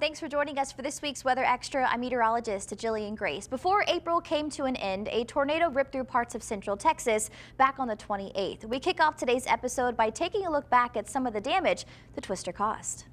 Thanks for joining us for this week's Weather Extra. I'm meteorologist Jillian Grace. Before April came to an end, a tornado ripped through parts of central Texas back on the 28th. We kick off today's episode by taking a look back at some of the damage the twister caused.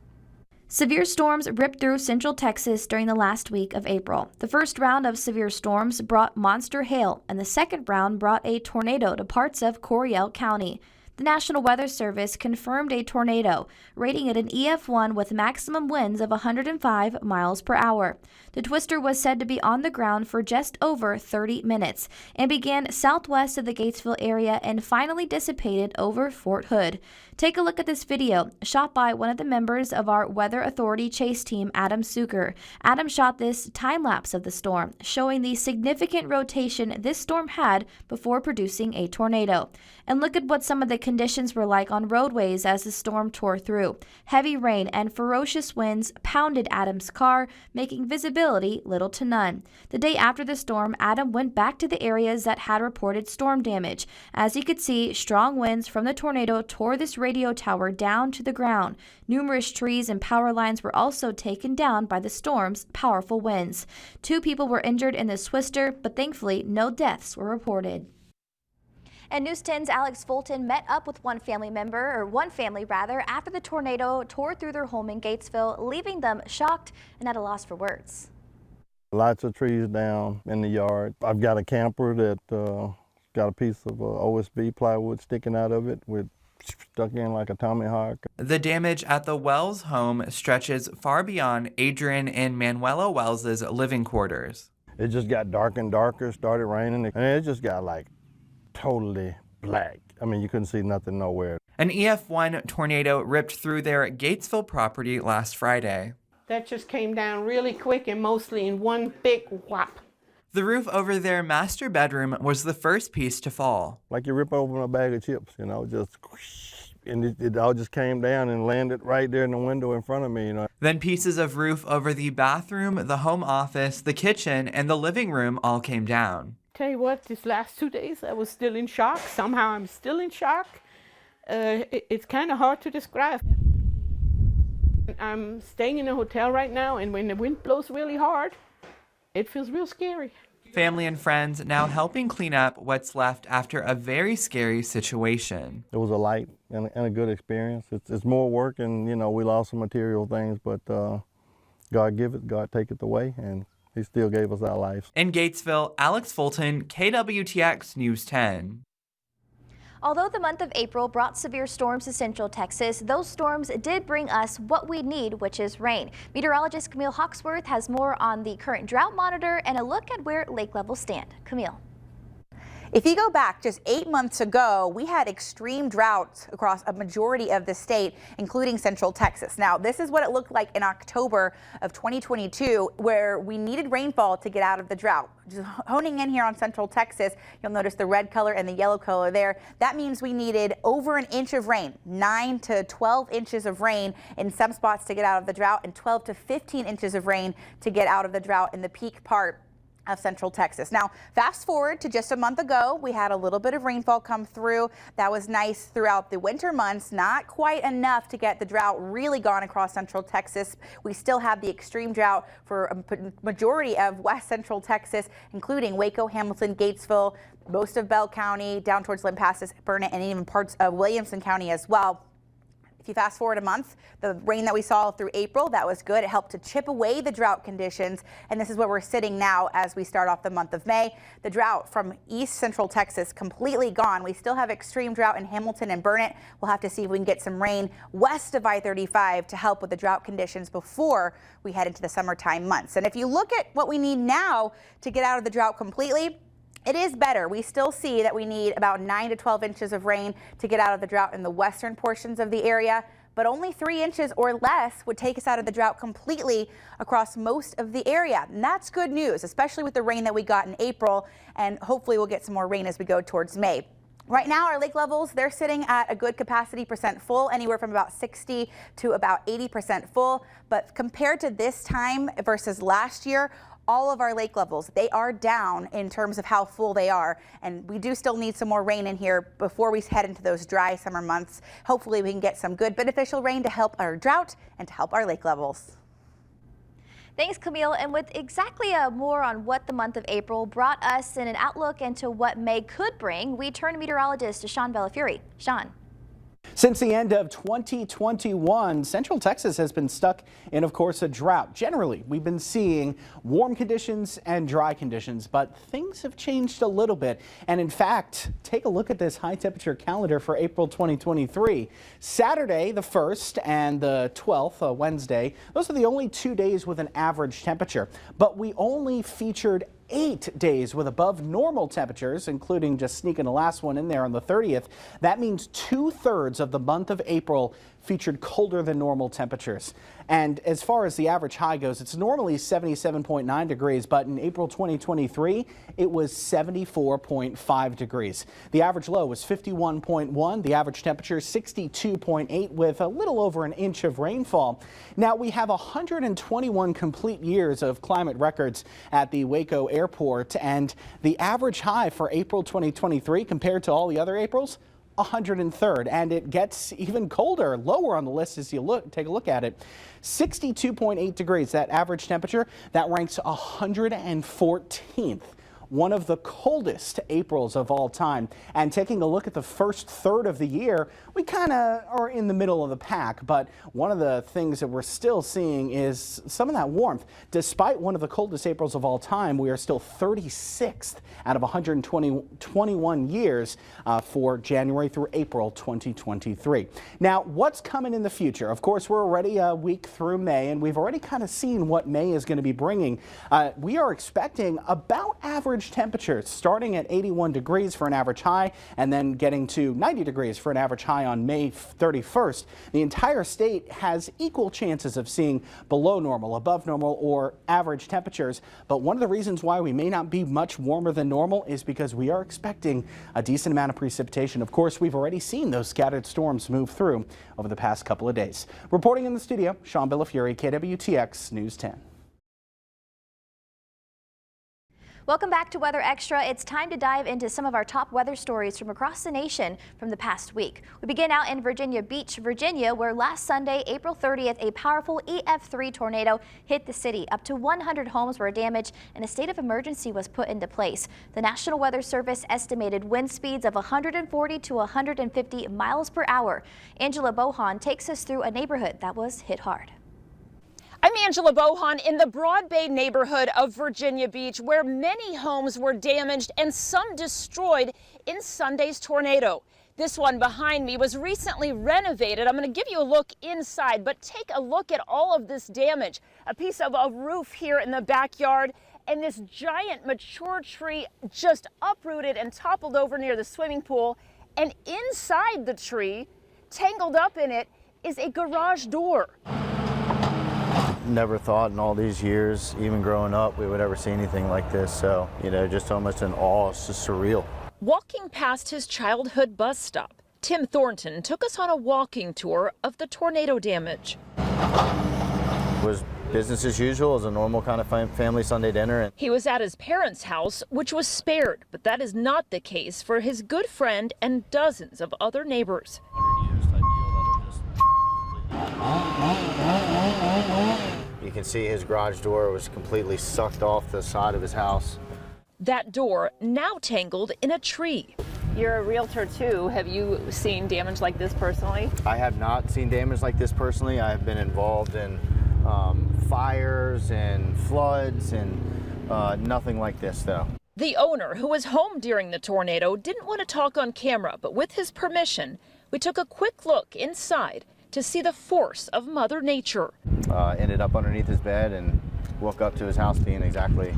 Severe storms ripped through central Texas during the last week of April. The first round of severe storms brought monster hail, and the second round brought a tornado to parts of Coryell County. The National Weather Service confirmed a tornado, rating it an EF1 with maximum winds of 105 miles per hour. The twister was said to be on the ground for just over 30 minutes and began southwest of the Gatesville area and finally dissipated over Fort Hood. Take a look at this video, shot by one of the members of our Weather Authority chase team, Adam Suker. Adam shot this time-lapse of the storm, showing the significant rotation this storm had before producing a tornado. And look at what some of the conditions were like on roadways as the storm tore through. Heavy rain and ferocious winds pounded Adam's car, making visibility little to none. The day after the storm, Adam went back to the areas that had reported storm damage. As he could see, strong winds from the tornado tore this radio tower down to the ground. Numerous trees and power lines were also taken down by the storm's powerful winds. 2 people were injured in this twister, but thankfully no deaths were reported. And News 10's Alex Fulton met up with one family, after the tornado tore through their home in Gatesville, leaving them shocked and at a loss for words. Lots of trees down in the yard. I've got a camper that got a piece of OSB plywood sticking out of it with stuck in like a tomahawk. The damage at the Wells home stretches far beyond Adrian and Manuela Wells's living quarters. It just got darker and darker, started raining, and it just got like totally black. I mean, you couldn't see nothing nowhere. An EF1 tornado ripped through their Gatesville property last Friday. That just came down really quick and mostly in one big whop. The roof over their master bedroom was the first piece to fall. Like you rip open a bag of chips, you know, just whoosh, and it all just came down and landed right there in the window in front of me, you know. Then pieces of roof over the bathroom, the home office, the kitchen, and the living room all came down. Tell you what, these last 2 days I was still in shock. Somehow I'm still in shock. It's kind of hard to describe. I'm staying in a hotel right now, and when the wind blows really hard, it feels real scary. Family and friends now helping clean up what's left after a very scary situation. It was a light and a good experience. It's more work, and you know, we lost some material things, but God give it, God take it away, and He still gave us our lives. In Gatesville, Alex Fulton, KWTX News 10. Although the month of April brought severe storms to central Texas, those storms did bring us what we need, which is rain. Meteorologist Camille Hawksworth has more on the current drought monitor and a look at where lake levels stand. Camille. If you go back just 8 months ago, we had extreme droughts across a majority of the state, including central Texas. Now, this is what it looked like in October of 2022, where we needed rainfall to get out of the drought. Just honing in here on central Texas, you'll notice the red color and the yellow color there. That means we needed over an inch of rain, 9 to 12 inches of rain in some spots to get out of the drought, and 12 to 15 inches of rain to get out of the drought in the peak part of central Texas. Now, fast forward to just a month ago, we had a little bit of rainfall come through. That was nice throughout the winter months, not quite enough to get the drought really gone across central Texas. We still have the extreme drought for a majority of west central Texas, including Waco, Hamilton, Gatesville, most of Bell County, down towards Lampasas, Burnett, and even parts of Williamson County as well. If you fast forward a month, the rain that we saw through April, that was good. It helped to chip away the drought conditions, and this is where we're sitting now as we start off the month of May. The drought from east central Texas completely gone. We still have extreme drought in Hamilton and Burnett. We'll have to see if we can get some rain west of I-35 to help with the drought conditions before we head into the summertime months. And if you look at what we need now to get out of the drought completely, it is better. We still see that we need about 9 to 12 inches of rain to get out of the drought in the western portions of the area, but only 3 inches or less would take us out of the drought completely across most of the area. And that's good news, especially with the rain that we got in April, and hopefully we'll get some more rain as we go towards May. Right now, our lake levels, they're sitting at a good capacity percent full, anywhere from about 60 to about 80% full. But compared to this time versus last year, all of our lake levels, they are down in terms of how full they are. And we do still need some more rain in here before we head into those dry summer months. Hopefully we can get some good beneficial rain to help our drought and to help our lake levels. Thanks, Camille. And with exactly more on what the month of April brought us and an outlook into what May could bring, we turn to meteorologist Sean Bellafury. Sean. Since the end of 2021, Central Texas has been stuck in, of course, a drought. Generally, we've been seeing warm conditions and dry conditions, but things have changed a little bit. And in fact, take a look at this high temperature calendar for April 2023. Saturday, the 1st, and the 12th, Wednesday, those are the only 2 days with an average temperature. But we only featured 8 days with above normal temperatures, including just sneaking the last one in there on the 30th. That means 2/3 of the month of April featured colder than normal temperatures. And as far as the average high goes, it's normally 77.9 degrees, but in April 2023, it was 74.5 degrees. The average low was 51.1, the average temperature 62.8 with a little over an inch of rainfall. Now we have 121 complete years of climate records at the Waco Airport, and the average high for April 2023 compared to all the other Aprils, 103rd, and it gets even colder, lower on the list as you take a look at it. 62.8 degrees, that average temperature, that ranks 114th. One of the coldest Aprils of all time. And taking a look at the first third of the year, we kind of are in the middle of the pack. But one of the things that we're still seeing is some of that warmth. Despite one of the coldest Aprils of all time, we are still 36th out of 121 years for January through April 2023. Now, what's coming in the future? Of course, we're already a week through May, and we've already kind of seen what May is going to be bringing. We are expecting about average temperatures starting at 81 degrees for an average high and then getting to 90 degrees for an average high on May 31st. The entire state has equal chances of seeing below normal, above normal, or average temperatures. But one of the reasons why we may not be much warmer than normal is because we are expecting a decent amount of precipitation. Of course, we've already seen those scattered storms move through over the past couple of days. Reporting in the studio, Sean Bellafury, KWTX News 10. Welcome back to Weather Extra. It's time to dive into some of our top weather stories from across the nation from the past week. We begin out in Virginia Beach, Virginia, where last Sunday, April 30th, a powerful EF3 tornado hit the city. Up to 100 homes were damaged and a state of emergency was put into place. The National Weather Service estimated wind speeds of 140 to 150 miles per hour. Angela Bohan takes us through a neighborhood that was hit hard. I'm Angela Bohan in the Broad Bay neighborhood of Virginia Beach, where many homes were damaged and some destroyed in Sunday's tornado. This one behind me was recently renovated. I'm going to give you a look inside, but take a look at all of this damage. A piece of a roof here in the backyard, and this giant mature tree just uprooted and toppled over near the swimming pool. And inside the tree, tangled up in it, is a garage door. Never thought in all these years, even growing up, we would ever see anything like this. So, just almost in awe. It's just surreal. Walking past his childhood bus stop, Tim Thornton took us on a walking tour of the tornado damage. It was business as usual. It was a normal kind of family Sunday dinner. He was at his parents' house, which was spared, but that is not the case for his good friend and dozens of other neighbors. You can see his garage door was completely sucked off the side of his house. That door now tangled in a tree. You're a realtor too. Have you seen damage like this personally? I have not seen damage like this personally. I have been involved in fires and floods and nothing like this though. The owner, who was home during the tornado, didn't want to talk on camera, but with his permission, we took a quick look inside to see the force of Mother Nature. Ended up underneath his bed and woke up to his house being exactly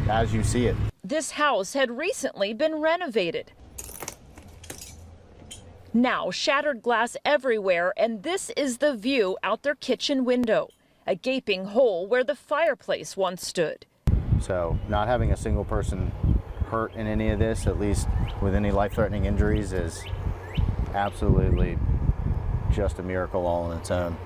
as you see it. This house had recently been renovated. Now shattered glass everywhere, and this is the view out their kitchen window, a gaping hole where the fireplace once stood. So not having a single person hurt in any of this, at least with any life-threatening injuries, is absolutely just a miracle all on its own.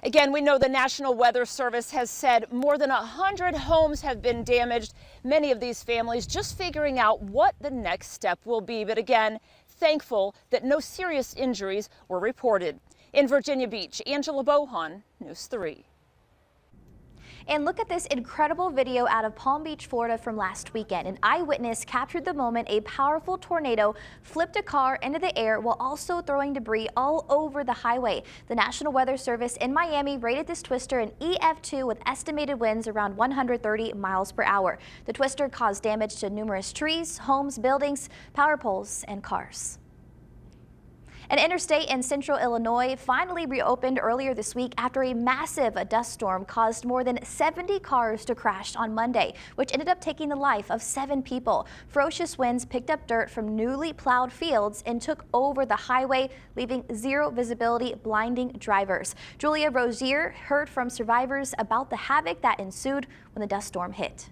Again, we know the National Weather Service has said more than 100 homes have been damaged. Many of these families just figuring out what the next step will be. But again, thankful that no serious injuries were reported. In Virginia Beach, Angela Bohan, News 3. And look at this incredible video out of Palm Beach, Florida from last weekend. An eyewitness captured the moment a powerful tornado flipped a car into the air while also throwing debris all over the highway. The National Weather Service in Miami rated this twister an EF2 with estimated winds around 130 miles per hour. The twister caused damage to numerous trees, homes, buildings, power poles, and cars. An interstate in central Illinois finally reopened earlier this week after a massive dust storm caused more than 70 cars to crash on Monday, which ended up taking the life of 7 people. Ferocious winds picked up dirt from newly plowed fields and took over the highway, leaving zero visibility, blinding drivers. Julia Rozier heard from survivors about the havoc that ensued when the dust storm hit.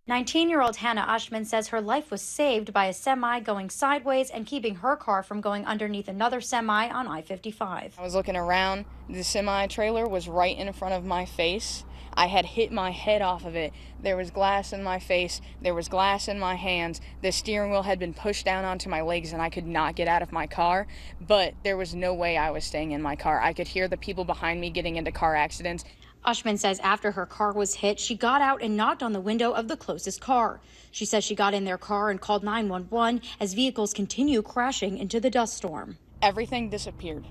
19-year-old Hannah Ushman says her life was saved by a semi going sideways and keeping her car from going underneath another semi on I-55. I was looking around. The semi-trailer was right in front of my face. I had hit my head off of it. There was glass in my face. There was glass in my hands. The steering wheel had been pushed down onto my legs and I could not get out of my car, but there was no way I was staying in my car. I could hear the people behind me getting into car accidents. Ushman says after her car was hit, she got out and knocked on the window of the closest car. She says she got in their car and called 911 as vehicles continue crashing into the dust storm. Everything disappeared.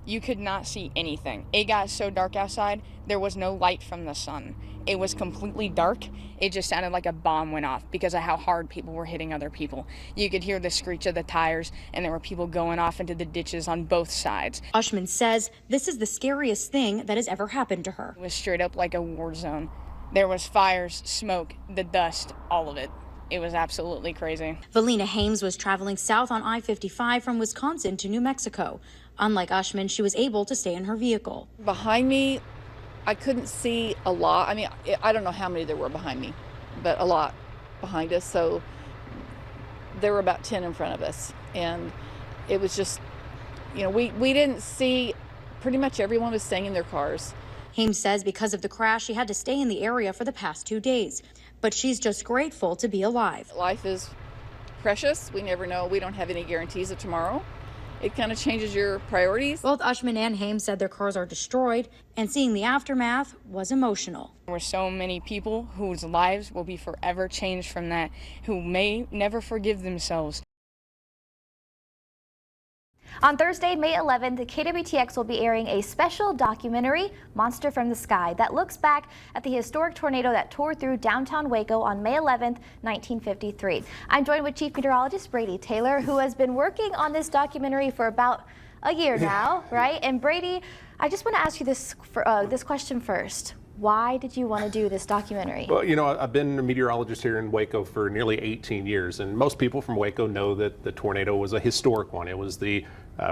You could not see anything. It got so dark outside, there was no light from the sun. It was completely dark. It just sounded like a bomb went off because of how hard people were hitting other people. You could hear the screech of the tires, and there were people going off into the ditches on both sides. Ushman says this is the scariest thing that has ever happened to her. It was straight up like a war zone. There was fires, smoke, the dust, all of it. It was absolutely crazy. Valina Hames was traveling south on I-55 from Wisconsin to New Mexico. Unlike Ushman, she was able to stay in her vehicle. Behind me, I couldn't see a lot. I mean, I don't know how many there were behind me, but a lot behind us. So there were about 10 in front of us. And it was just, you know, we didn't see, pretty much everyone was staying in their cars. Hames says because of the crash, she had to stay in the area for the past 2 days. But she's just grateful to be alive. Life is precious. We never know. We don't have any guarantees of tomorrow. It kind of changes your priorities. Both Ushman and Hames said their cars are destroyed, and seeing the aftermath was emotional. There were so many people whose lives will be forever changed from that, who may never forgive themselves. On Thursday, May 11th, the KWTX will be airing a special documentary, Monster from the Sky, that looks back at the historic tornado that tore through downtown Waco on May 11th, 1953. I'm joined with Chief Meteorologist Brady Taylor, who has been working on this documentary for about a year now, right? And Brady, I just want to ask you this question first. Why did you want to do this documentary? Well, you know, I've been a meteorologist here in Waco for nearly 18 years, and most people from Waco know that the tornado was a historic one. It was the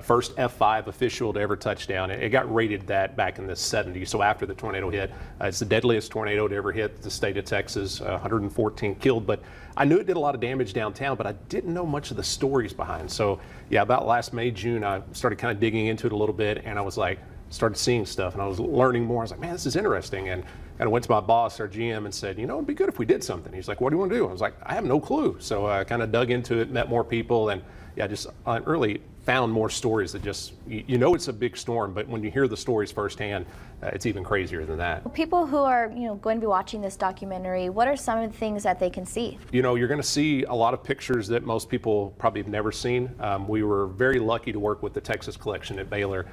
first F5 official to ever touch down. It got rated that back in the 70s, so after the tornado hit. It's the deadliest tornado to ever hit the state of Texas, 114 killed. But I knew it did a lot of damage downtown, but I didn't know much of the stories behind. So yeah, about last May, June, I started kind of digging into it a little bit, and I was like, started seeing stuff, and I was learning more. I was like, man, this is interesting. And I went to my boss, our GM, and said, you know, it'd be good if we did something. He's like, what do you want to do? I was like, I have no clue. So I kind of dug into it, met more people, and yeah, just really found more stories that just, you know, it's a big storm, but when you hear the stories firsthand, it's even crazier than that. People who are, going to be watching this documentary, what are some of the things that they can see? You know, you're going to see a lot of pictures that most people probably have never seen. We were very lucky to work with the Texas collection at Baylor.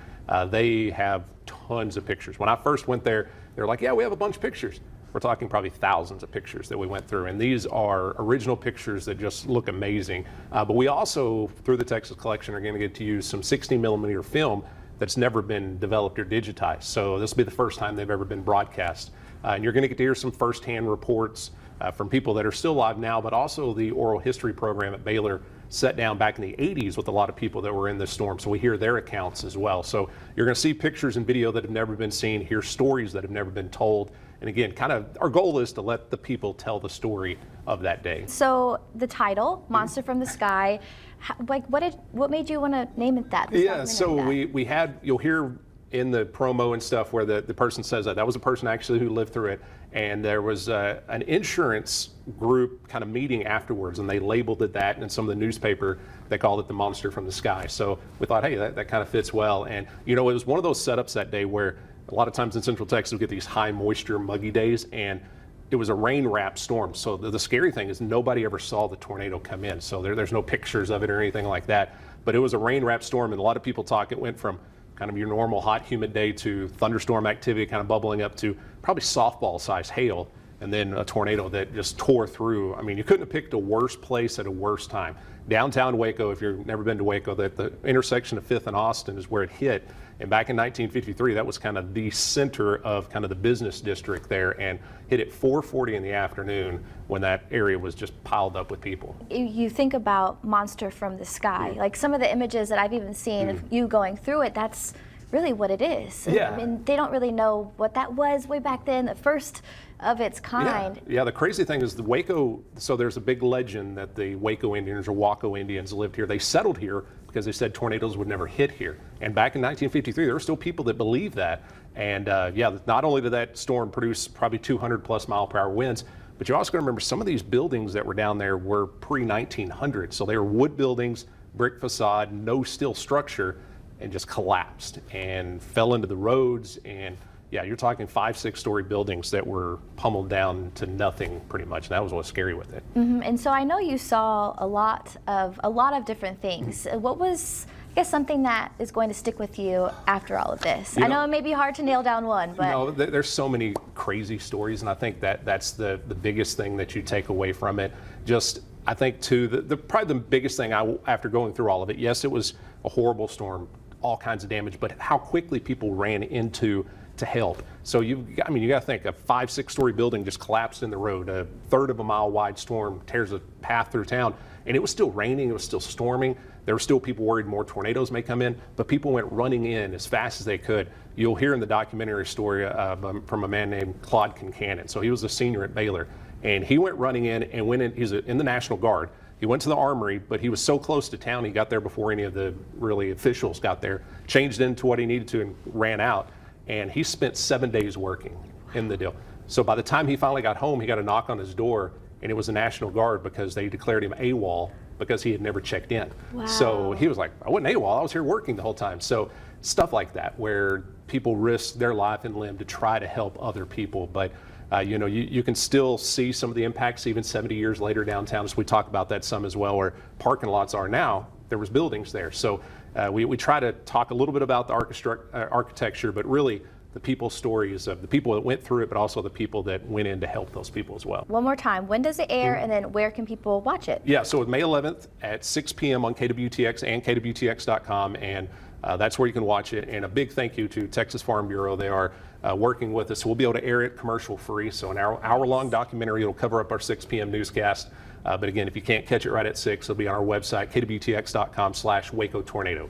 They have tons of pictures. When I first went there, they were like, yeah, we have a bunch of pictures. We're talking probably thousands of pictures that we went through, and these are original pictures that just look amazing. But we also, through the Texas collection, are going to get to use some 60mm film that's never been developed or digitized. So this will be the first time they've ever been broadcast. And you're going to get to hear some firsthand reports from people that are still alive now, but also the oral history program at Baylor set down back in the 80s with a lot of people that were in this storm. So we hear their accounts as well. So you're going to see pictures and video that have never been seen, hear stories that have never been told. And again, kind of our goal is to let the people tell the story of that day. So the title, Monster from the Sky, like what made you want to name it that? Yeah, so we had, you'll hear in the promo and stuff where the person says that was a person actually who lived through it. And there was an insurance group kind of meeting afterwards, and they labeled it that, and in some of the newspaper they called it the Monster from the Sky. So we thought, hey, that kind of fits well. And you know, it was one of those setups that day where a lot of times in Central Texas, we get these high moisture, muggy days, and it was a rain-wrapped storm. So the scary thing is nobody ever saw the tornado come in. So there's no pictures of it or anything like that. But it was a rain-wrapped storm, and a lot of people talk it went from kind of your normal hot, humid day to thunderstorm activity kind of bubbling up to probably softball-sized hail, and then a tornado that just tore through. I mean, you couldn't have picked a worse place at a worse time. Downtown Waco, if you've never been to Waco, the intersection of 5th and Austin is where it hit. And back in 1953, that was kind of the center of kind of the business district there, and hit at 4:40 in the afternoon when that area was just piled up with people. You think about Monster from the Sky, like some of the images that I've even seen of you going through it, that's really what it is. Yeah. I mean, they don't really know what that was way back then, the first of its kind. Yeah, the crazy thing is the Waco, so there's a big legend that the Waco Indians or Waco Indians lived here. They settled here because they said tornadoes would never hit here. And back in 1953, there were still people that believed that. And yeah, not only did that storm produce probably 200+ mile-per-hour winds, but you also got to remember some of these buildings that were down there were pre-1900. So they were wood buildings, brick facade, no steel structure, and just collapsed and fell into the roads. And yeah, you're talking 5-6 story buildings that were pummeled down to nothing pretty much. And that was what's scary with it. And so I know you saw a lot of different things. What was, I guess, something that is going to stick with you after all of this? I know it may be hard to nail down one, but no, there's so many crazy stories, and I think that's the biggest thing that you take away from it. Just, I think too, probably the biggest thing after going through all of it, yes, it was a horrible storm, all kinds of damage, but how quickly people ran into to help. So you got to think a 5-6 story building just collapsed in the road, a 1/3 of a mile wide storm tears a path through town, and it was still raining, it was still storming. There were still people worried more tornadoes may come in, but people went running in as fast as they could. You'll hear in the documentary story from a man named Claude Kincannon. So he was a senior at Baylor, and he went running in and went in, he's in the National Guard. He went to the armory, but he was so close to town, he got there before any of the really officials got there, changed into what he needed to and ran out. And he spent 7 days working in the deal. So by the time he finally got home, he got a knock on his door, and it was the National Guard because they declared him AWOL because he had never checked in. Wow. So he was like, I wasn't AWOL, I was here working the whole time. So stuff like that, where people risk their life and limb to try to help other people. But you know, you can still see some of the impacts even 70 years later downtown, as we talk about that some as well, where parking lots are now. There was buildings there. So we try to talk a little bit about the architecture, but really the people's stories of the people that went through it, but also the people that went in to help those people as well. One more time, when does it air, and then where can people watch it? Yeah, so May 11th at 6 p.m. on KWTX and KWTX.com, and that's where you can watch it. And a big thank you to Texas Farm Bureau. They are working with us. We'll be able to air it commercial free. So an hour-long documentary. It'll cover up our 6 p.m. newscast. But again, if you can't catch it right at 6, it'll be on our website, KWTX.com/Waco Tornado.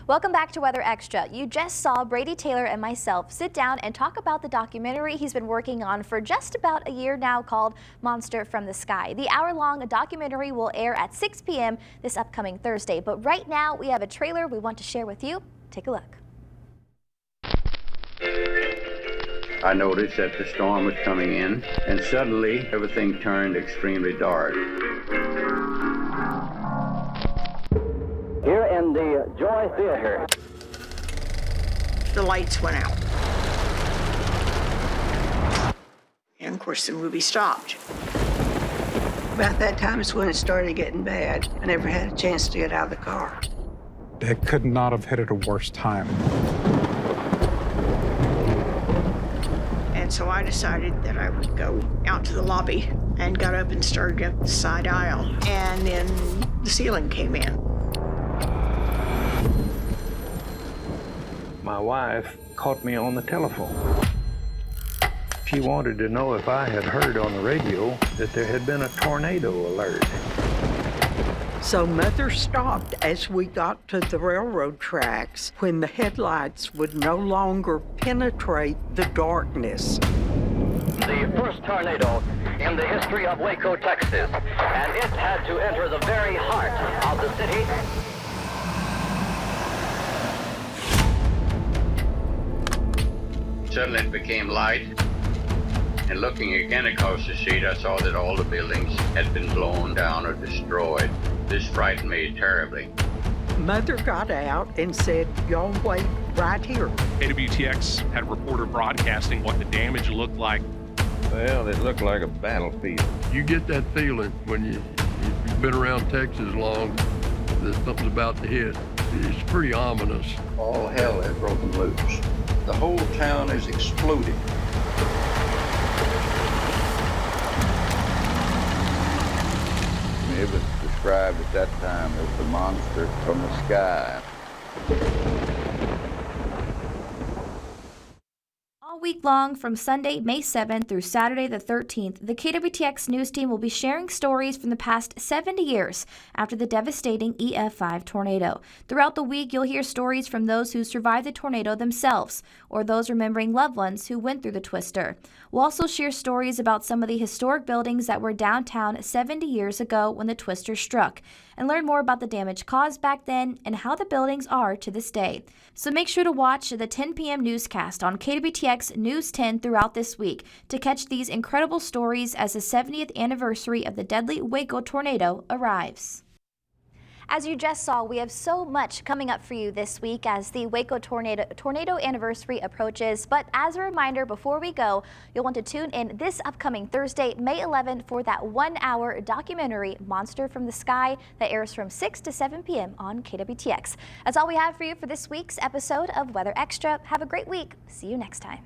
Welcome back to Weather Extra. You just saw Brady Taylor and myself sit down and talk about the documentary he's been working on for just about a year now called Monster from the Sky. The hour-long documentary will air at 6 p.m. this upcoming Thursday. But right now we have a trailer we want to share with you. Take a look. I noticed that the storm was coming in, and suddenly everything turned extremely dark. Here in the Joy Theater, the lights went out. And of course the movie stopped. About that time is when it started getting bad. I never had a chance to get out of the car. They could not have hit at a worse time. And so I decided that I would go out to the lobby and got up and started up the side aisle. And then the ceiling came in. My wife caught me on the telephone. She wanted to know if I had heard on the radio that there had been a tornado alert. So Mother stopped as we got to the railroad tracks when the headlights would no longer penetrate the darkness. the first tornado in the history of Waco, Texas, and it had to enter the very heart of the city. Suddenly it became light, and looking again across the street, I saw that all the buildings had been blown down or destroyed. This frightened me terribly. Mother got out and said, y'all wait right here. KWTX had a reporter broadcasting what the damage looked like. Well, it looked like a battlefield. You get that feeling when you've been around Texas long that something's about to hit. It's pretty ominous. All hell had broken loose. The whole town is exploding. It was described at that time as the monster from the sky. All week long, from Sunday, May 7th through Saturday the 13th, the KWTX news team will be sharing stories from the past 70 years after the devastating EF5 tornado. Throughout the week, you'll hear stories from those who survived the tornado themselves, or those remembering loved ones who went through the twister. We'll also share stories about some of the historic buildings that were downtown 70 years ago when the twister struck, and learn more about the damage caused back then and how the buildings are to this day. So make sure to watch the 10 p.m. newscast on KWTX News 10 throughout this week to catch these incredible stories as the 70th anniversary of the deadly Waco tornado arrives. As you just saw, we have so much coming up for you this week as the Waco tornado anniversary approaches. But as a reminder, before we go, you'll want to tune in this upcoming Thursday, May 11th, for that 1-hour documentary, Monster from the Sky, that airs from 6 to 7 p.m. on KWTX. That's all we have for you for this week's episode of Weather Extra. Have a great week. See you next time.